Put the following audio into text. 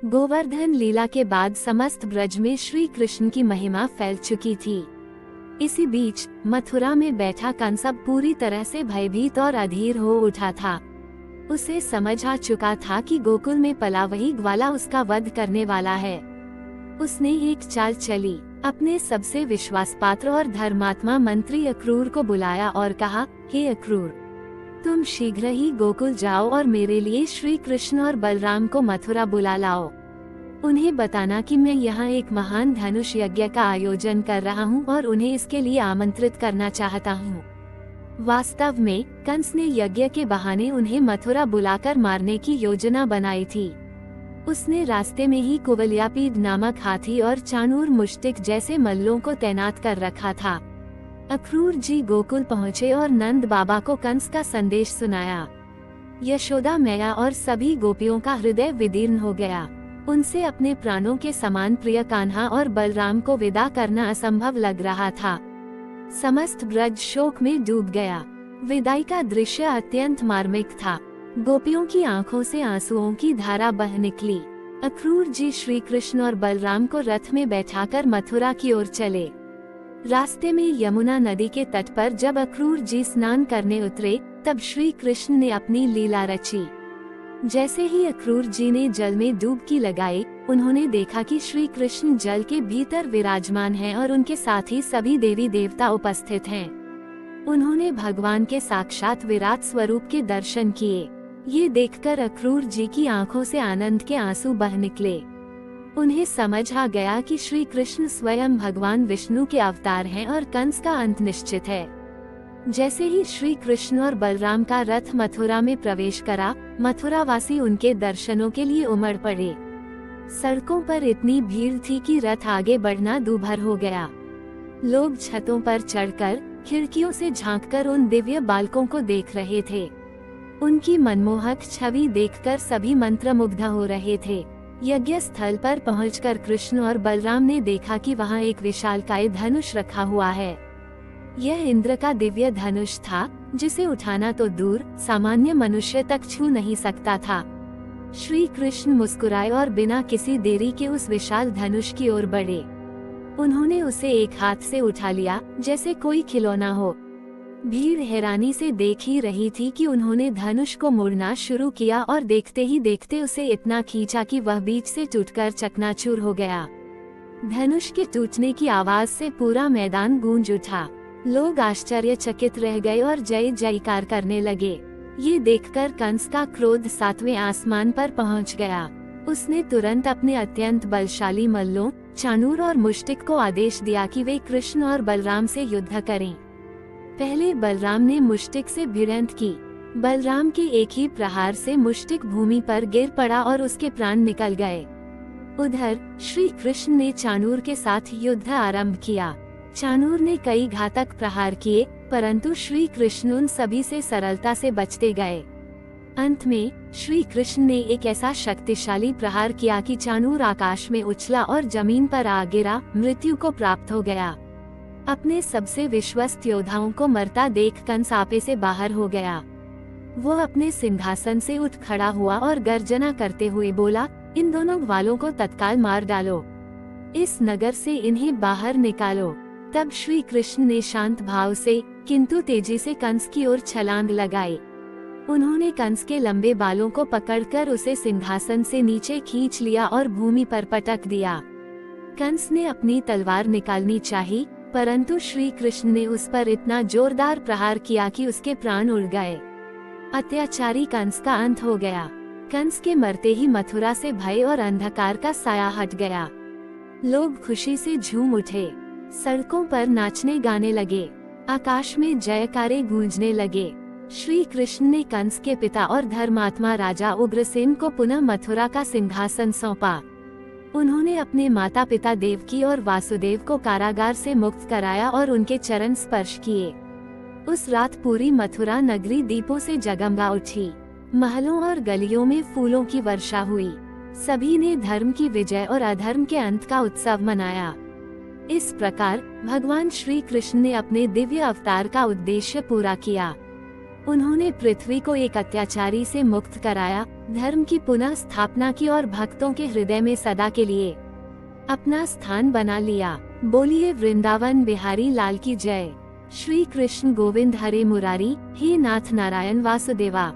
गोवर्धन लीला के बाद समस्त ब्रज में श्री कृष्ण की महिमा फैल चुकी थी। इसी बीच मथुरा में बैठा कंस अब पूरी तरह से भयभीत और अधीर हो उठा था। उसे समझ आ चुका था कि गोकुल में पला वही ग्वाला उसका वध करने वाला है। उसने एक चाल चली, अपने सबसे विश्वास पात्र और धर्मात्मा मंत्री अक्रूर को बुलाया और कहा, हे अक्रूर, तुम शीघ्र ही गोकुल जाओ और मेरे लिए श्री कृष्ण और बलराम को मथुरा बुला लाओ। उन्हें बताना कि मैं यहाँ एक महान धनुष यज्ञ का आयोजन कर रहा हूँ और उन्हें इसके लिए आमंत्रित करना चाहता हूँ। वास्तव में कंस ने यज्ञ के बहाने उन्हें मथुरा बुलाकर मारने की योजना बनाई थी। उसने रास्ते में ही कुवलयापीड नामक हाथी और चाणूर मुष्टिक जैसे मल्लों को तैनात कर रखा था। अक्रूर जी गोकुल पहुँचे और नंद बाबा को कंस का संदेश सुनाया। यशोदा मैया और सभी गोपियों का हृदय विदीर्ण हो गया। उनसे अपने प्राणों के समान प्रिय कान्हा और बलराम को विदा करना असंभव लग रहा था। समस्त ब्रज शोक में डूब गया। विदाई का दृश्य अत्यंत मार्मिक था। गोपियों की आंखों से आंसुओं की धारा बह निकली। अक्रूर जी श्री कृष्ण और बलराम को रथ में बैठाकर मथुरा की ओर चले। रास्ते में यमुना नदी के तट पर जब अक्रूर जी स्नान करने उतरे, तब श्री कृष्ण ने अपनी लीला रची। जैसे ही अक्रूर जी ने जल में डुबकी लगाई, उन्होंने देखा कि श्री कृष्ण जल के भीतर विराजमान हैं और उनके साथ ही सभी देवी देवता उपस्थित हैं। उन्होंने भगवान के साक्षात विराट स्वरूप के दर्शन किए। ये देखकर अक्रूर जी की आंखों से आनंद के आंसू बह निकले। उन्हें समझ आ गया कि श्री कृष्ण स्वयं भगवान विष्णु के अवतार हैं और कंस का अंत निश्चित है। जैसे ही श्री कृष्ण और बलराम का रथ मथुरा में प्रवेश करा, मथुरावासी उनके दर्शनों के लिए उमड़ पड़े। सड़कों पर इतनी भीड़ थी कि रथ आगे बढ़ना दूभर हो गया। लोग छतों पर चढ़कर, खिड़कियों से झांककर उन दिव्य बालकों को देख रहे थे। उनकी मनमोहक छवि देखकर सभी मंत्रमुग्ध हो रहे थे। यज्ञ स्थल पर पहुंचकर कृष्ण और बलराम ने देखा कि वहां एक विशालकाय धनुष रखा हुआ है। यह इंद्र का दिव्य धनुष था, जिसे उठाना तो दूर, सामान्य मनुष्य तक छू नहीं सकता था। श्री कृष्ण मुस्कुराए और बिना किसी देरी के उस विशाल धनुष की ओर बढ़े। उन्होंने उसे एक हाथ से उठा लिया, जैसे कोई खिलौना हो। भीड़ हैरानी से देख ही रही थी कि उन्होंने धनुष को मोड़ना शुरू किया और देखते ही देखते उसे इतना खींचा कि वह बीच से टूटकर चकनाचूर हो गया। धनुष के टूटने की आवाज से पूरा मैदान गूंज उठा। लोग आश्चर्यचकित रह गए और जय जयकार करने लगे। ये देखकर कंस का क्रोध 7वें आसमान पर पहुंच गया। उसने तुरंत अपने अत्यंत बलशाली मल्लों, चाणूर और मुष्टिक को आदेश दिया कि वे कृष्ण और बलराम से युद्ध करें। पहले बलराम ने मुष्टिक से भिड़ंत की। बलराम के एक ही प्रहार से मुष्टिक भूमि पर गिर पड़ा और उसके प्राण निकल गए। उधर श्री कृष्ण ने चाणूर के साथ युद्ध आरंभ किया। चाणूर ने कई घातक प्रहार किए, परंतु श्री कृष्ण उन सभी से सरलता से बचते गए। अंत में श्री कृष्ण ने एक ऐसा शक्तिशाली प्रहार किया कि चाणूर आकाश में उछला और जमीन पर आ गिरा, मृत्यु को प्राप्त हो गया। अपने सबसे विश्वस्त योद्धाओं को मरता देख कंस आपे से बाहर हो गया। वो अपने सिंहासन से उठ खड़ा हुआ और गर्जना करते हुए बोला, इन दोनों ग्वालों को तत्काल मार डालो। इस नगर से इन्हें बाहर निकालो। तब श्री कृष्ण ने शांत भाव से किंतु तेजी से कंस की ओर छलांग लगाई। उन्होंने कंस के लंबे बालों को पकड़कर उसे सिंहासन से नीचे खींच लिया और भूमि पर पटक दिया। कंस ने अपनी तलवार निकालनी चाही, परंतु श्री कृष्ण ने उस पर इतना जोरदार प्रहार किया कि उसके प्राण उड़ गए। अत्याचारी कंस का अंत हो गया। कंस के मरते ही मथुरा से भय और अंधकार का साया हट गया। लोग खुशी से झूम उठे, सड़कों पर नाचने गाने लगे, आकाश में जयकारे गूंजने लगे। श्री कृष्ण ने कंस के पिता और धर्मात्मा राजा उग्रसेन को पुनः मथुरा का सिंहासन सौंपा। उन्होंने अपने माता पिता देवकी और वासुदेव को कारागार से मुक्त कराया और उनके चरण स्पर्श किए। उस रात पूरी मथुरा नगरी दीपों से जगमगा उठी। महलों और गलियों में फूलों की वर्षा हुई। सभी ने धर्म की विजय और अधर्म के अंत का उत्सव मनाया। इस प्रकार भगवान श्री कृष्ण ने अपने दिव्य अवतार का उद्देश्य पूरा किया। उन्होंने पृथ्वी को एक अत्याचारी से मुक्त कराया, धर्म की पुनः स्थापना की और भक्तों के हृदय में सदा के लिए अपना स्थान बना लिया। बोलिए वृंदावन बिहारी लाल की जय। श्री कृष्ण गोविंद हरे मुरारी, हे नाथ नारायण वासुदेवा।